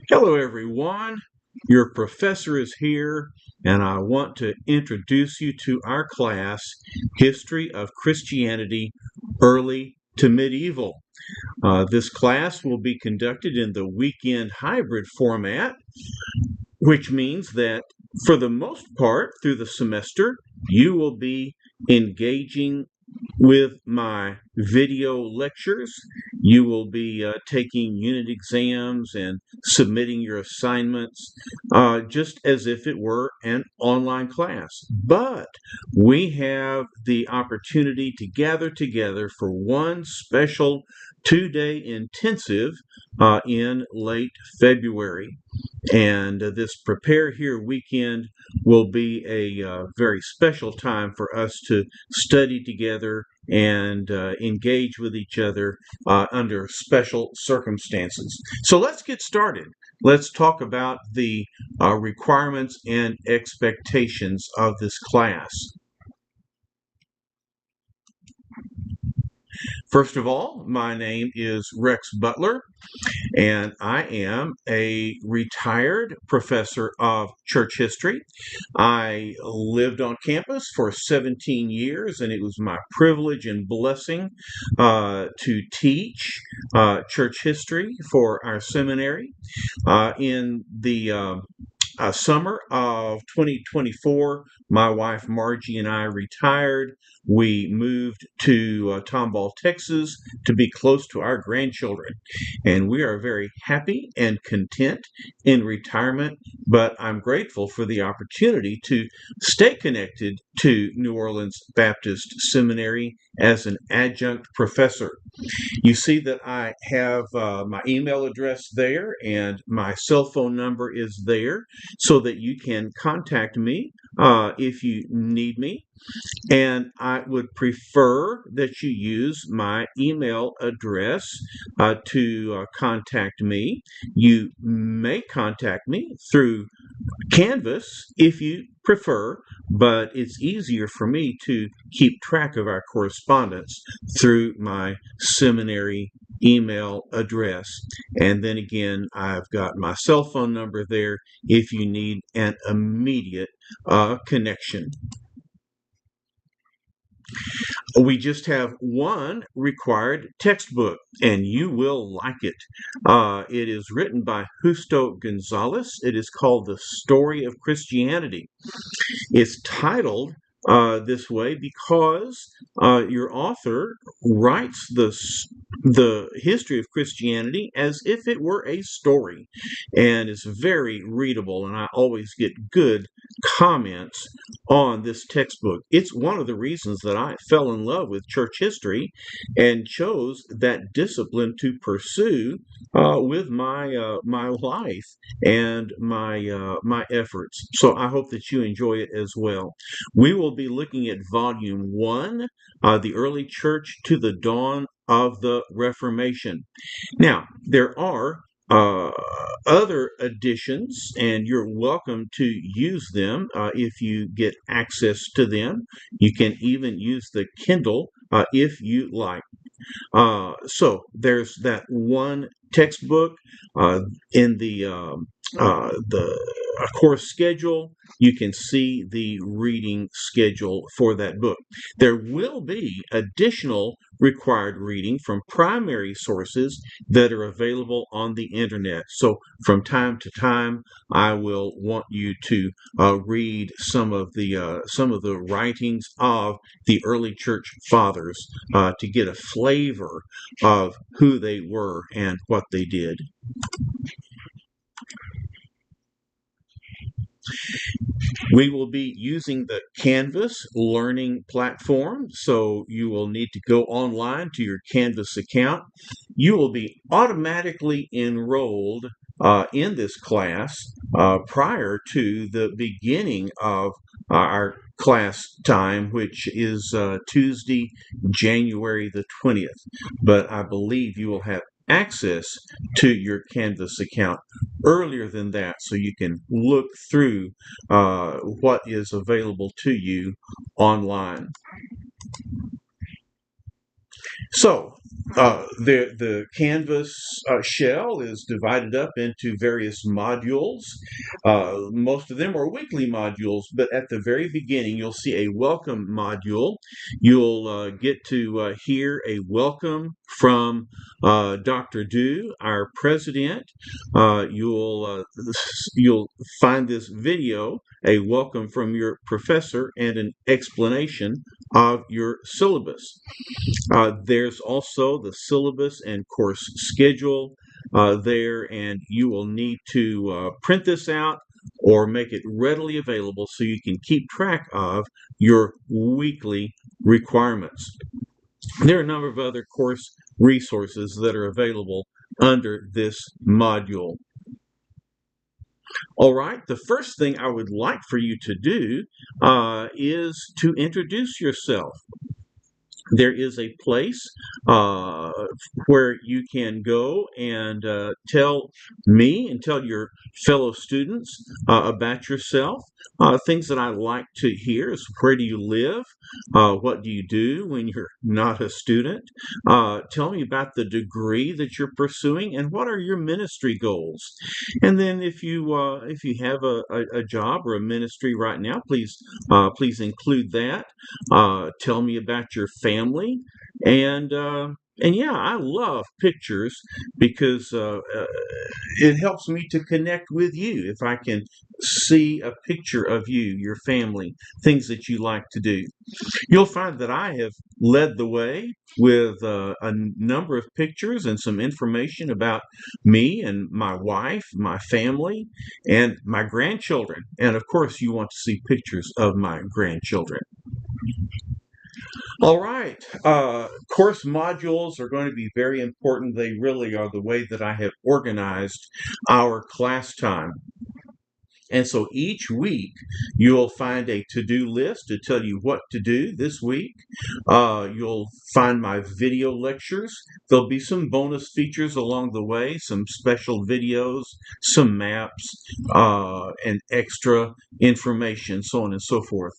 Hello, everyone. Your professor is here, and I want to introduce you to our class, History of Christianity, Early to Medieval. This class will be conducted in the weekend hybrid format, which means that for the most part through the semester, you will be engaging with my video lectures. You will be taking unit exams and submitting your assignments just as if it were an online class. But we have the opportunity to gather together for one special 2-day intensive in late February. And this Prepare Here weekend will be a very special time for us to study together and engage with each other under special circumstances. So let's get started. Let's talk about the requirements and expectations of this class. First of all, my name is Rex Butler, and I am a retired professor of church history. I lived on campus for 17 years, and it was my privilege and blessing to teach church history for our seminary. In the summer of 2024, my wife Margie and I retired. We moved to Tomball, Texas to be close to our grandchildren. And we are very happy and content in retirement, but I'm grateful for the opportunity to stay connected to New Orleans Baptist Seminary as an adjunct professor. You see that I have my email address there and my cell phone number is there so that you can contact me if you need me. And I would prefer that you use my email address to contact me. You may contact me through Canvas if you prefer, but it's easier for me to keep track of our correspondence through my seminary email address. And then again, I've got my cell phone number there if you need an immediate connection. We just have one required textbook, and you will like it. It is written by Justo Gonzalez. It is called The Story of Christianity. It's titled this way because your author writes the history of Christianity as if it were a story, and it's very readable, and I always get good comments on this textbook. It's one of the reasons that I fell in love with church history and chose that discipline to pursue with my life and my efforts. So I hope that you enjoy it as well. We will be looking at Volume 1, The Early Church to the Dawn of the Reformation. Now, there are other editions, and you're welcome to use them if you get access to them. You can even use the Kindle if you like. So there's that one textbook in the course schedule. You can see the reading schedule for that book. There will be additional required reading from primary sources that are available on the internet. So from time to time, I will want you to read some of the writings of the early church fathers to get a flavor of who they were and what they did. We will be using the Canvas learning platform, so you will need to go online to your Canvas account. You will be automatically enrolled in this class prior to the beginning of our class time, which is Tuesday, January the 20th. But I believe you will have access to your Canvas account earlier than that, so you can look through what is available to you online. So The Canvas shell is divided up into various modules. Most of them are weekly modules, but at the very beginning, you'll see a welcome module. You'll get to hear a welcome from Dr. Du, our president. You'll find this video, a welcome from your professor, and an explanation of your syllabus. There's also the syllabus and course schedule there, and you will need to print this out or make it readily available so you can keep track of your weekly requirements. There are a number of other course resources that are available under this module. All right, the first thing I would like for you to do is to introduce yourself. There is a place where you can go and tell me and tell your fellow students about yourself. Things that I like to hear is, where do you live? What do you do when you're not a student? Tell me about the degree that you're pursuing, and what are your ministry goals? And then if you have a job or a ministry right now, please include that. Tell me about your family, and yeah, I love pictures because it helps me to connect with you. If I can see a picture of you, your family, things that you like to do, you'll find that I have led the way with a number of pictures and some information about me and my wife, my family, and my grandchildren. And of course, you want to see pictures of my grandchildren. All right. Course modules are going to be very important. They really are the way that I have organized our class time. And so each week you'll find a to-do list to tell you what to do this week. You'll find my video lectures. There'll be some bonus features along the way, some special videos, some maps, and extra information, so on and so forth.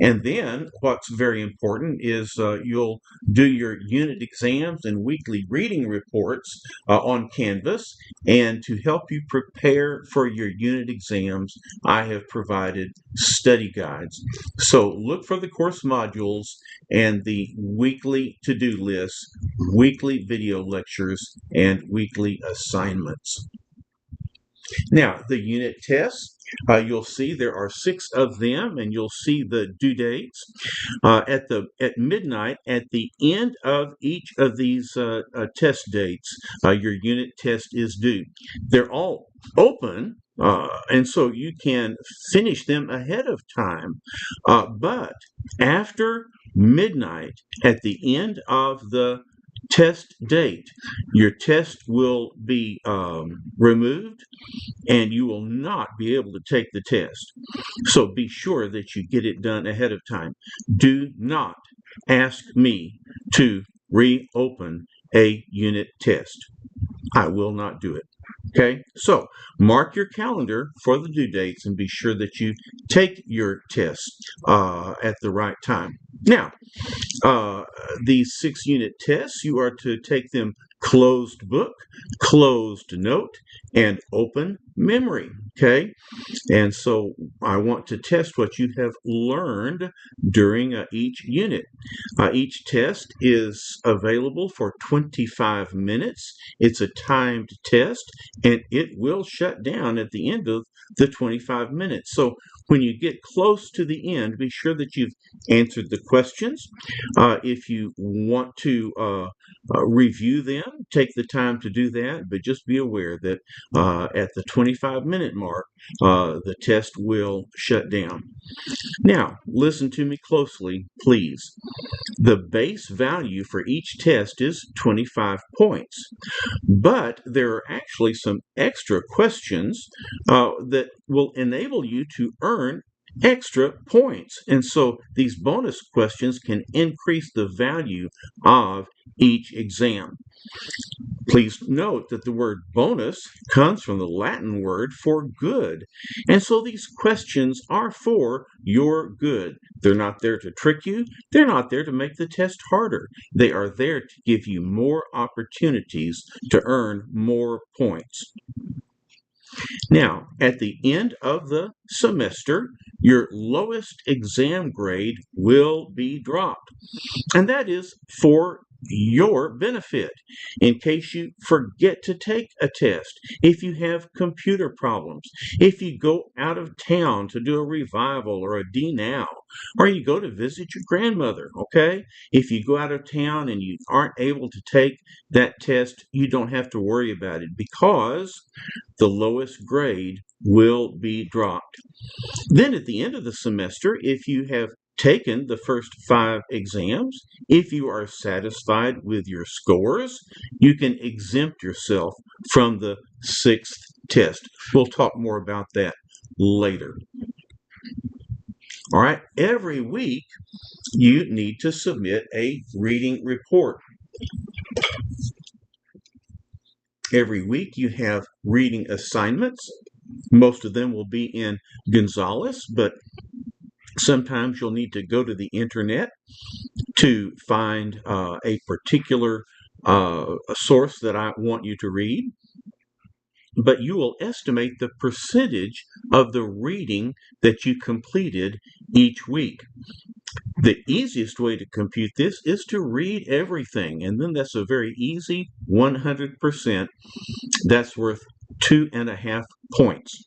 And then what's very important is you'll do your unit exams and weekly reading reports on Canvas. And to help you prepare for your unit exams, I have provided study guides. So look for the course modules and the weekly to-do list, weekly video lectures, and weekly assignments. Now, the unit tests, you'll see there are 6 of them, and you'll see the due dates. At midnight, at the end of each of these test dates, your unit test is due. They're all open, and so you can finish them ahead of time. But after midnight, at the end of the test date, your test will be removed, and you will not be able to take the test. So be sure that you get it done ahead of time. Do not ask me to reopen a unit test. I will not do it. Okay, so mark your calendar for the due dates and be sure that you take your test at the right time. Now, these 6 unit tests, you are to take them closed book, closed note, and open memory. Okay, and so I want to test what you have learned during each unit. Each test is available for 25 minutes. It's a timed test, and it will shut down at the end of the 25 minutes. So when you get close to the end, be sure that you've answered the questions. If you want to review them, take the time to do that, but just be aware that at the 25-minute mark, the test will shut down. Now, listen to me closely, please. The base value for each test is 25 points, but there are actually some extra questions that will enable you to earn extra points. And so these bonus questions can increase the value of each exam. Please note that the word bonus comes from the Latin word for good. And so these questions are for your good. They're not there to trick you. They're not there to make the test harder. They are there to give you more opportunities to earn more points. Now, at the end of the semester, your lowest exam grade will be dropped. And that is for your benefit. In case you forget to take a test, if you have computer problems, if you go out of town to do a revival or a D-Now, or you go to visit your grandmother, okay? If you go out of town and you aren't able to take that test, you don't have to worry about it because the lowest grade will be dropped. Then at the end of the semester, if you have taken the first 5 exams, if you are satisfied with your scores, you can exempt yourself from the 6th test. We'll talk more about that later. All right, every week you need to submit a reading report. Every week you have reading assignments. Most of them will be in Gonzales, but sometimes you'll need to go to the internet to find a particular source that I want you to read. But you will estimate the percentage of the reading that you completed each week. The easiest way to compute this is to read everything, and then that's a very easy 100%. That's worth 2.5 points.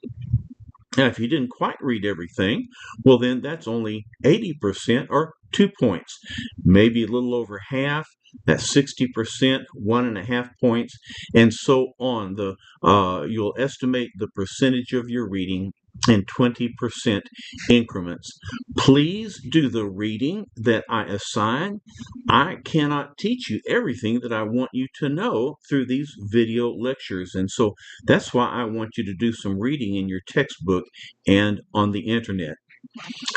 Now, if you didn't quite read everything, well, then that's only 80% or 2 points. Maybe a little over half, that's 60%, 1.5 points, and so on. You'll estimate the percentage of your reading in 20% increments. Please do the reading that I assign. I cannot teach you everything that I want you to know through these video lectures, and so that's why I want you to do some reading in your textbook and on the internet.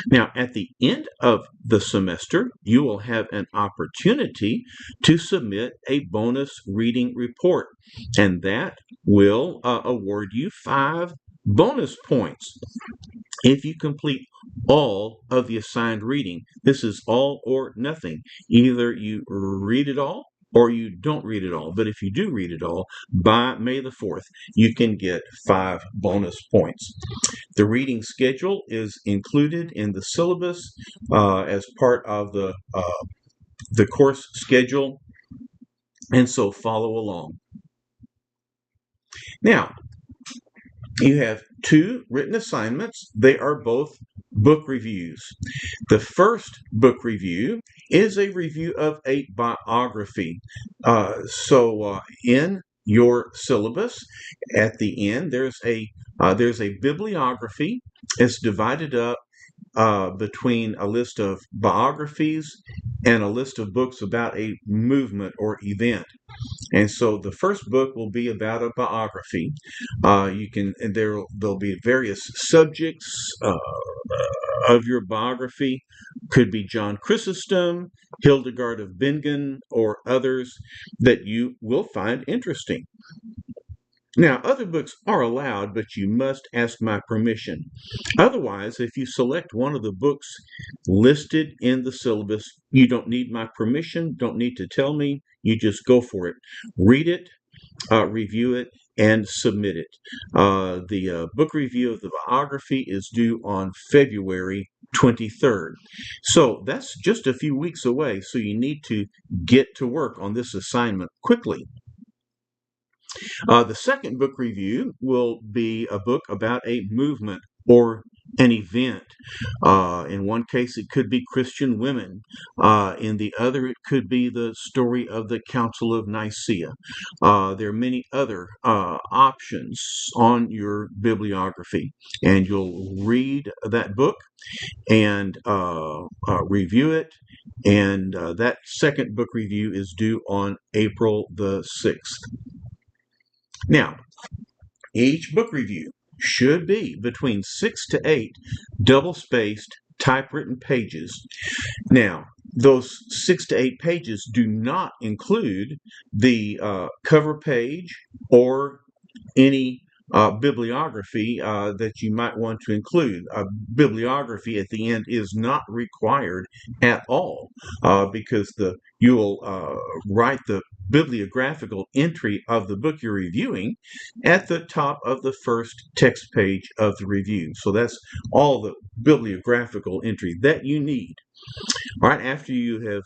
Now, at the end of the semester, you will have an opportunity to submit a bonus reading report, and that will award you 5 bonus points if you complete all of the assigned reading. This is all or nothing. Either you read it all or you don't read it all. But if you do read it all, by May the 4th, you can get 5 bonus points. The reading schedule is included in the syllabus as part of the course schedule, and so follow along. Now, you have 2 written assignments. They are both book reviews. The first book review is a review of a biography. In your syllabus, at the end, there's a bibliography. It's divided up between a list of biographies and a list of books about a movement or event. And so the first book will be about a biography. There'll be various subjects of your biography. Could be John Chrysostom, Hildegard of Bingen, or others that you will find interesting. Now, other books are allowed, but you must ask my permission. Otherwise, if you select one of the books listed in the syllabus, you don't need my permission, don't need to tell me, you just go for it. Read it, review it, and submit it. The book review of the biography is due on February 23rd. So that's just a few weeks away, so you need to get to work on this assignment quickly. The second book review will be a book about a movement or an event. In one case, it could be Christian women. In the other, it could be the story of the Council of Nicaea. There are many other options on your bibliography, and you'll read that book and review it. And that second book review is due on April the 6th. Now, each book review should be between 6 to 8 double-spaced typewritten pages. Now, those 6 to 8 pages do not include the cover page or any bibliography that you might want to include. Bibliography at the end is not required at all because you'll write the bibliographical entry of the book you're reviewing at the top of the first text page of the review. So that's all the bibliographical entry that you need. All right, after you have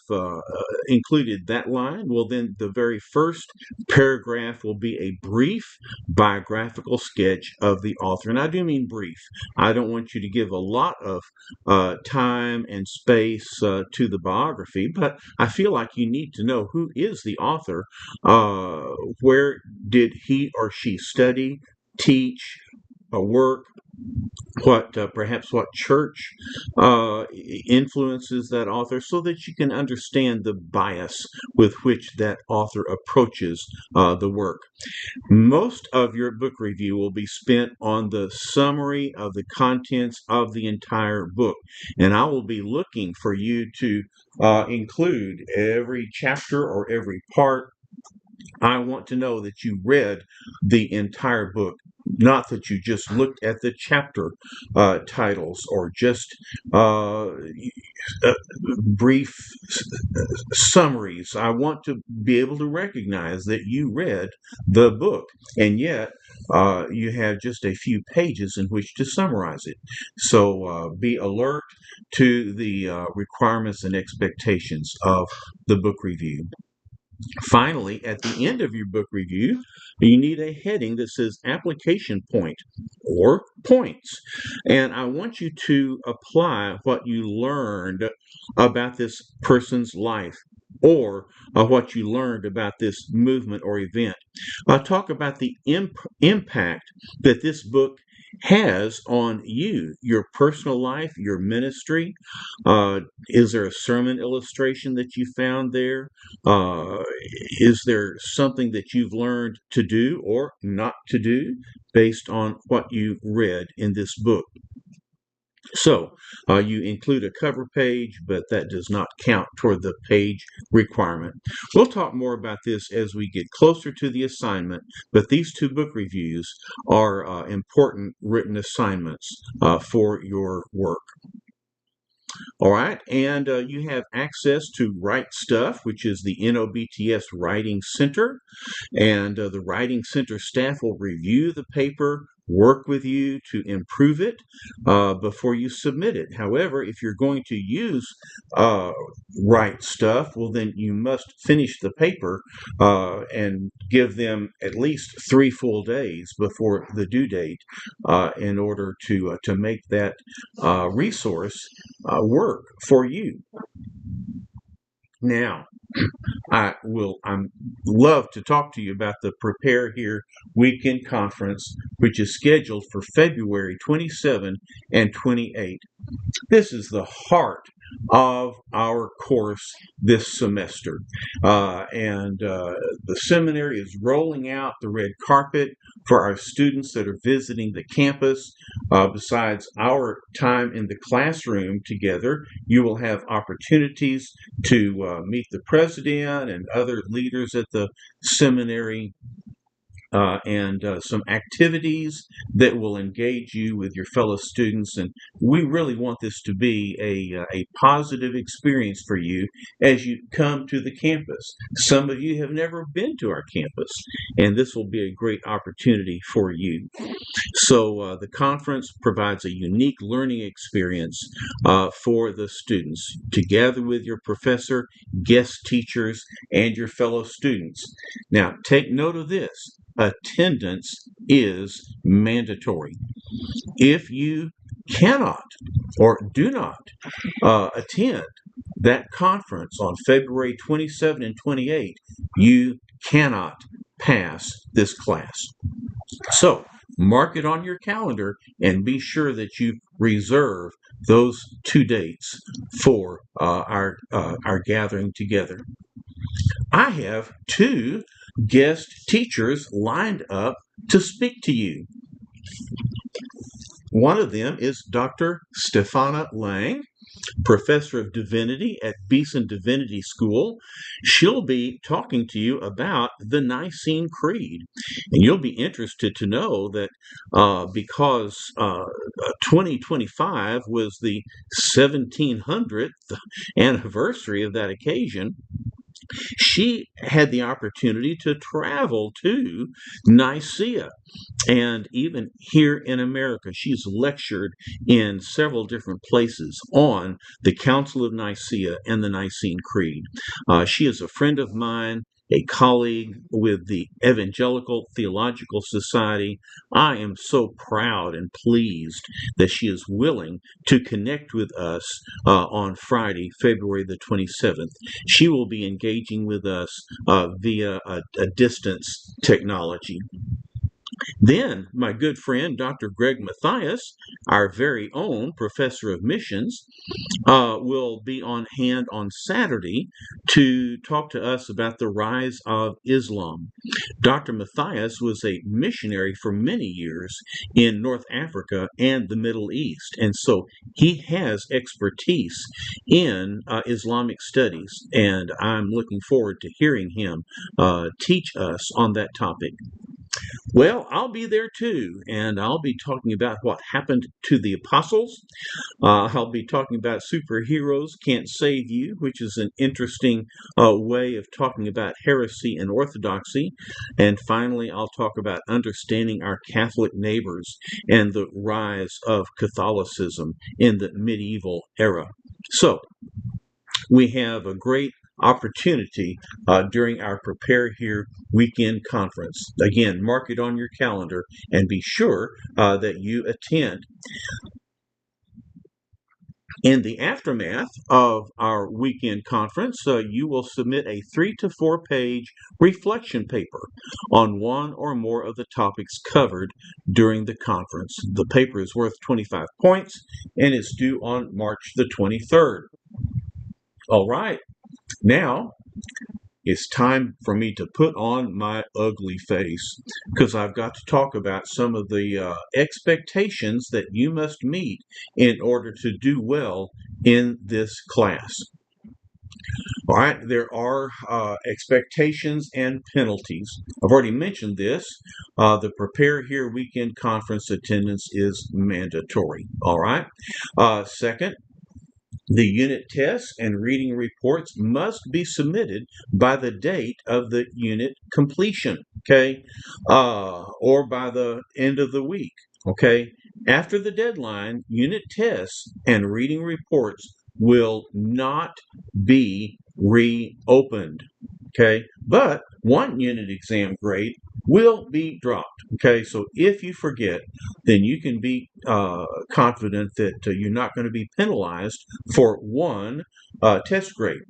included that line, well, then the very first paragraph will be a brief biographical sketch of the author. And I do mean brief. I don't want you to give a lot of time and space to the biography, but I feel like you need to know who is the author, where did he or she study, teach, work, perhaps what church influences that author, so that you can understand the bias with which that author approaches the work. Most of your book review will be spent on the summary of the contents of the entire book, and I will be looking for you to include every chapter or every part. I want to know that you read the entire book, not that you just looked at the chapter titles or just brief summaries. I want to be able to recognize that you read the book, and yet you have just a few pages in which to summarize it. So be alert to the requirements and expectations of the book review. Finally, at the end of your book review, you need a heading that says application point or points. And I want you to apply what you learned about this person's life or what you learned about this movement or event. Talk about the impact that this book has on you, your personal life, your ministry. Is there a sermon illustration that you found there? Is there something that you've learned to do or not to do based on what you read in this book? So you include a cover page, but that does not count toward the page requirement. We'll talk more about this as we get closer to the assignment, but these two book reviews are important written assignments for your work. All right, and you have access to Write Stuff, which is the NOBTS Writing Center, and the Writing Center staff will review the paper, work with you to improve it before you submit it. However, if you're going to use Write Stuff, well, then you must finish the paper and give them at least 3 full days before the due date in order to make that resource work for you. Now, I love to talk to you about the Prepare Here Weekend Conference, which is scheduled for February 27 and 28. This is the heart of our course this semester. And the seminary is rolling out the red carpet for our students that are visiting the campus. Besides our time in the classroom together, you will have opportunities to meet the president and other leaders at the seminary, and some activities that will engage you with your fellow students. And we really want this to be a positive experience for you as you come to the campus. Some of you have never been to our campus, and this will be a great opportunity for you. So the conference provides a unique learning experience for the students to gather with your professor, guest teachers, and your fellow students. Now, take note of this. Attendance is mandatory. If you cannot or do not attend that conference on February 27 and 28, you cannot pass this class. So mark it on your calendar and be sure that you reserve those 2 dates for our gathering together. I have 2 guest teachers lined up to speak to you. One of them is Dr. Stefana Lang, professor of divinity at Beeson Divinity School. She'll be talking to you about the Nicene Creed. And you'll be interested to know that because 2025 was the 1700th anniversary of that occasion, she had the opportunity to travel to Nicaea. And even here in America, she's lectured in several different places on the Council of Nicaea and the Nicene Creed. She is a friend of mine, a colleague with the Evangelical Theological Society. I am so proud and pleased that she is willing to connect with us on Friday, February the 27th. She will be engaging with us via a distance technology. Then, my good friend, Dr. Greg Matthias, our very own professor of missions, will be on hand on Saturday to talk to us about the rise of Islam. Dr. Matthias was a missionary for many years in North Africa and the Middle East, and so he has expertise in Islamic studies, and I'm looking forward to hearing him teach us on that topic. Well, I'll be there too, and I'll be talking about what happened to the apostles. I'll be talking about superheroes can't save you, which is an interesting way of talking about heresy and orthodoxy. And finally, I'll talk about understanding our Catholic neighbors and the rise of Catholicism in the medieval era. So, we have a great opportunity during our Prepare Here weekend conference. Again, mark it on your calendar and be sure that you attend. In the aftermath of our weekend conference, you will submit a 3 to 4 page reflection paper on one or more of the topics covered during the conference. The paper is worth 25 points and is due on March the 23rd. All right. Now, it's time for me to put on my ugly face because I've got to talk about some of the expectations that you must meet in order to do well in this class. All right, there are expectations and penalties. I've already mentioned this. The Prepare Here weekend conference attendance is mandatory. All right. Second, the unit tests and reading reports must be submitted by the date of the unit completion, okay, or by the end of the week, okay. After the deadline, unit tests and reading reports will not be reopened, okay, but one unit exam grade will be dropped. Okay, so if you forget, then you can be confident that you're not going to be penalized for one test grade.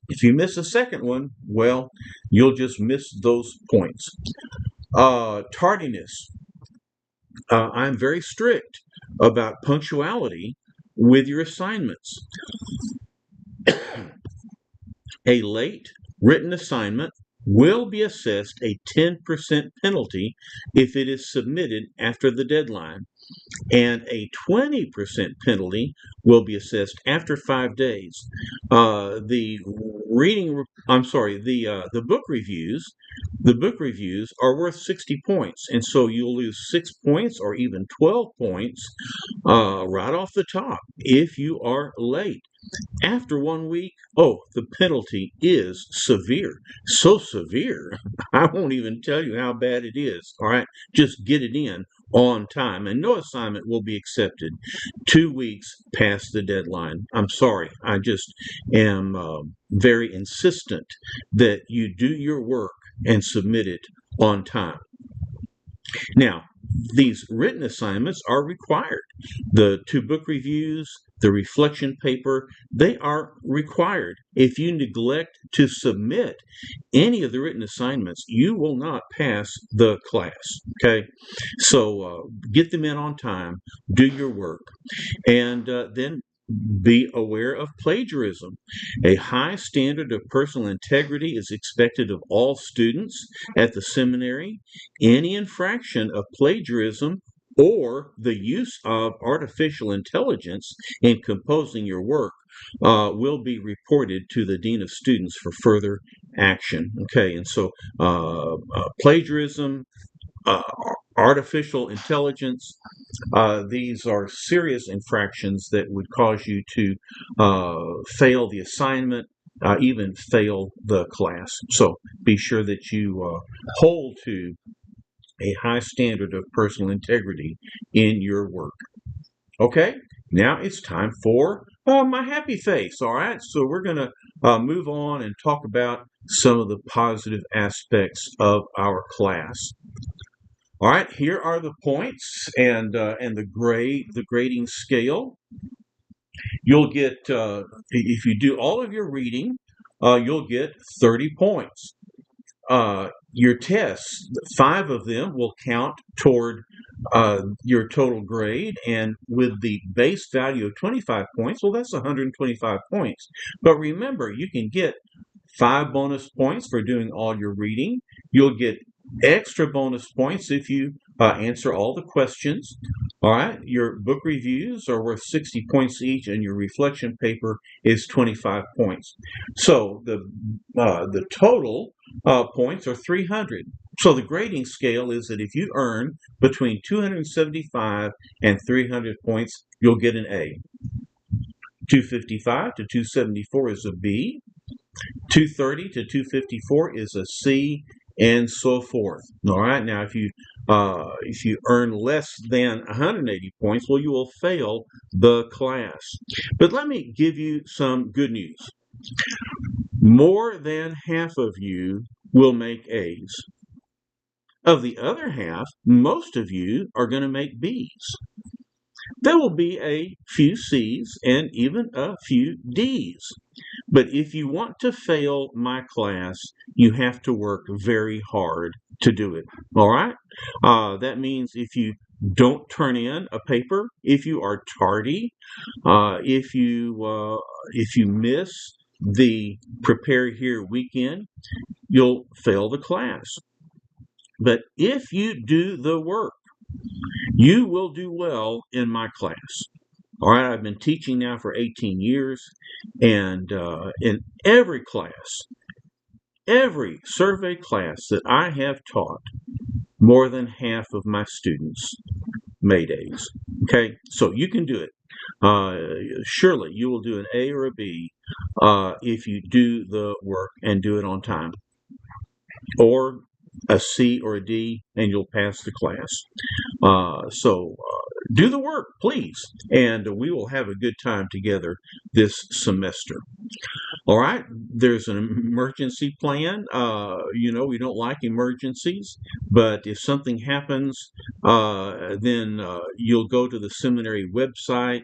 If you miss a second one, well, you'll just miss those points. Tardiness. I'm very strict about punctuality with your assignments. A late written assignment will be assessed a 10% penalty if it is submitted after the deadline, and a 20% penalty will be assessed after 5 days. The book reviews are worth 60 points, and so you'll lose 6 points or even 12 points right off the top if you are late. After 1 week, the penalty is severe. So severe, I won't even tell you how bad it is. All right, just get it in on time, and no assignment will be accepted 2 weeks past the deadline. I'm sorry, I just am very insistent that you do your work and submit it on time. Now, these written assignments are required. The 2 book reviews, the reflection paper, they are required. If you neglect to submit any of the written assignments, you will not pass the class, okay? So get them in on time, do your work, and then be aware of plagiarism. A high standard of personal integrity is expected of all students at the seminary. Any infraction of plagiarism or the use of artificial intelligence in composing your work will be reported to the Dean of Students for further action. Okay, and so plagiarism, uh, artificial intelligence, these are serious infractions that would cause you to fail the assignment, even fail the class. So be sure that you hold to a high standard of personal integrity in your work. Okay, now it's time for my happy face. All right, so we're going to move on and talk about some of the positive aspects of our class. All right, here are the points and the grading scale. You'll get if you do all of your reading, you'll get 30 points. Your tests, 5 of them will count toward your total grade, and with the base value of 25 points, well, that's 125 points. But remember, you can get 5 bonus points for doing all your reading. You'll get extra bonus points if you answer all the questions. All right, your book reviews are worth 60 points each, and your reflection paper is 25 points. So the total points are 300. So the grading scale is that if you earn between 275 and 300 points, you'll get an A. 255 to 274 is a B. 230 to 254 is a C, and so forth. All right. Now, if you earn less than 180 points, well, you will fail the class. But let me give you some good news. More than half of you will make A's. Of the other half, most of you are going to make B's. There will be a few C's and even a few D's. But if you want to fail my class, you have to work very hard to do it. All right? That means if you don't turn in a paper, if you are tardy, if you miss the Prepare Here weekend, you'll fail the class. But if you do the work, you will do well in my class. All right, I've been teaching now for 18 years, and in every class, every survey class that I have taught, more than half of my students made A's. Okay, so you can do it. Surely you will do an A or a B if you do the work and do it on time, or a C or a D, and you'll pass the class. So do the work, please, and we will have a good time together this semester. All right, there's an emergency plan. We don't like emergencies, but if something happens, then you'll go to the seminary website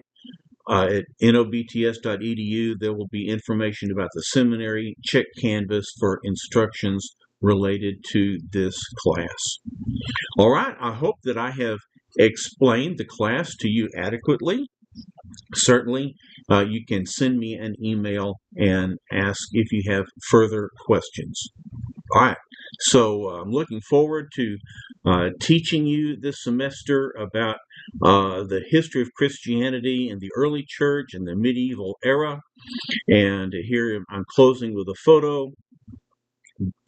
at nobts.edu. There will be information about the seminary. Check Canvas for instructions related to this class. All right, I hope that I have explained the class to you adequately. Certainly, you can send me an email and ask if you have further questions. All right, so I'm looking forward to teaching you this semester about the history of Christianity in the early church and the medieval era. And here I'm closing with a photo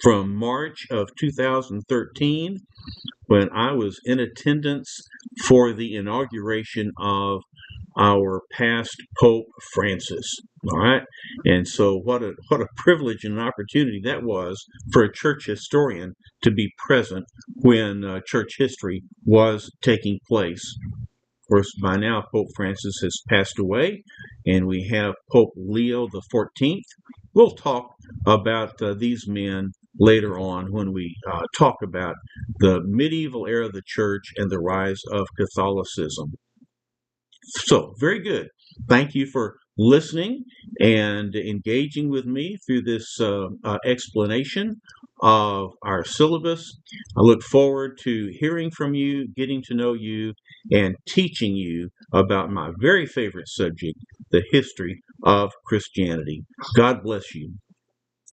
from March of 2013 when I was in attendance for the inauguration of our past Pope Francis. All right, and so what a privilege and an opportunity that was for a church historian to be present when church history was taking place. Of course, by now Pope Francis has passed away, and we have Pope Leo the 14th. We'll talk about these men later on when we talk about the medieval era of the church and the rise of Catholicism. So, very good. Thank you for listening and engaging with me through this explanation of our syllabus. I look forward to hearing from you, getting to know you, and teaching you about my very favorite subject, the history of Christianity. God bless you.